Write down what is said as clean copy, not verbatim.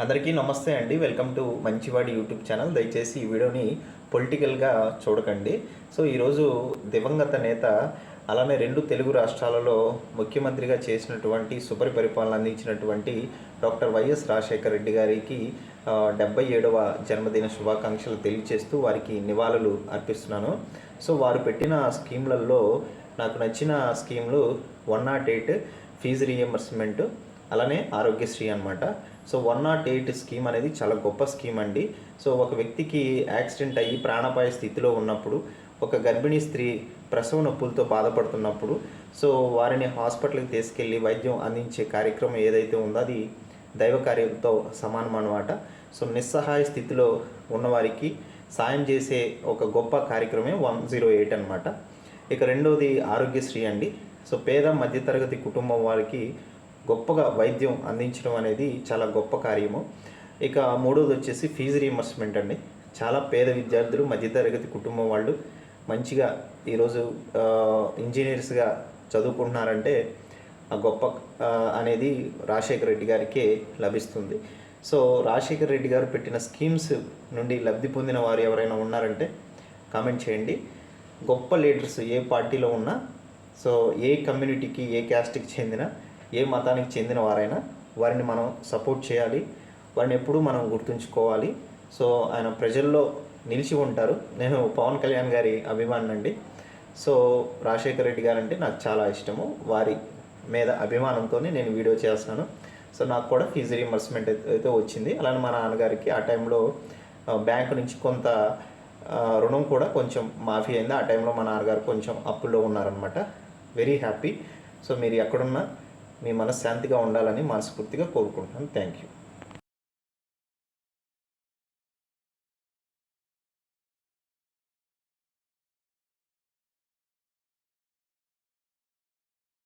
అందరికీ నమస్తే అండి. వెల్కమ్ టు మంచివాడి యూట్యూబ్ ఛానల్. దయచేసి ఈ వీడియోని పొలిటికల్గా చూడకండి. సో ఈరోజు దివంగత నేత, అలానే 2 తెలుగు రాష్ట్రాలలో ముఖ్యమంత్రిగా చేసినటువంటి సుపరిపాలన అందించినటువంటి డాక్టర్ వైఎస్ రాజశేఖర రెడ్డి గారికి 77వ జన్మదిన శుభాకాంక్షలు తెలియజేస్తూ వారికి నివాళులు అర్పిస్తున్నాను. సో వారు పెట్టిన స్కీమ్లలో నాకు నచ్చిన స్కీమ్లు 108 ఫీజు రీఎంబర్స్మెంట్, అలానే ఆరోగ్యశ్రీ అనమాట. సో 108 స్కీమ్ అనేది చాలా గొప్ప స్కీమ్ అండి. సో ఒక వ్యక్తికి యాక్సిడెంట్ అయ్యి ప్రాణాపాయ స్థితిలో ఉన్నప్పుడు, ఒక గర్భిణీ స్త్రీ ప్రసవ నొప్పులతో బాధపడుతున్నప్పుడు, సో వారిని హాస్పిటల్కి తీసుకెళ్ళి వైద్యం అందించే కార్యక్రమం ఏదైతే ఉందో అది దైవ కార్యంతో సమానం అన్నమాట. సో నిస్సహాయ స్థితిలో ఉన్నవారికి సాయం చేసే ఒక గొప్ప కార్యక్రమే 108 అనమాట. ఇక రెండవది ఆరోగ్యశ్రీ అండి. సో పేద మధ్యతరగతి కుటుంబం వారికి గొప్పగా వైద్యం అందించడం అనేది చాలా గొప్ప కార్యము. ఇక మూడవది వచ్చేసి ఫీజు రీఎంబర్స్మెంట్ అండి. చాలా పేద విద్యార్థులు, మధ్యతరగతి కుటుంబం వాళ్ళు మంచిగా ఈరోజు ఇంజనీర్స్గా చదువుకుంటున్నారంటే ఆ గొప్ప అనేది రాజశేఖర రెడ్డి గారికే లభిస్తుంది. సో రాజశేఖర రెడ్డి గారు పెట్టిన స్కీమ్స్ నుండి లబ్ధి పొందిన వారు ఎవరైనా ఉన్నారంటే కామెంట్ చేయండి. గొప్ప లీడర్స్ ఏ పార్టీలో ఉన్నా, సో ఏ కమ్యూనిటీకి, ఏ క్యాస్ట్కి చెందిన, ఏ మతానికి చెందిన వారైనా వారిని మనం సపోర్ట్ చేయాలి, వారిని ఎప్పుడూ మనం గుర్తుంచుకోవాలి. సో ఆయన ప్రజల్లో నిలిచి ఉంటారు. నేను పవన్ కళ్యాణ్ గారి అభిమానండి. సో రాజశేఖర రెడ్డి గారు అంటే నాకు చాలా ఇష్టము. వారి మీద అభిమానంతోనే నేను వీడియో చేస్తున్నాను. సో నాకు కూడా ఫీజు రీఎంబర్స్మెంట్ అయితే వచ్చింది. అలానే మా నాన్నగారికి ఆ టైంలో బ్యాంకు నుంచి కొంత రుణం కూడా కొంచెం మాఫీ అయింది. ఆ టైంలో మా నాన్నగారు కొంచెం అప్పుల్లో ఉన్నారనమాట. Very happy. సో మీరు ఎక్కడున్నా మీ మనశ్శాంతిగా ఉండాలని మనస్ఫూర్తిగా కోరుకుంటున్నాను. Thank you.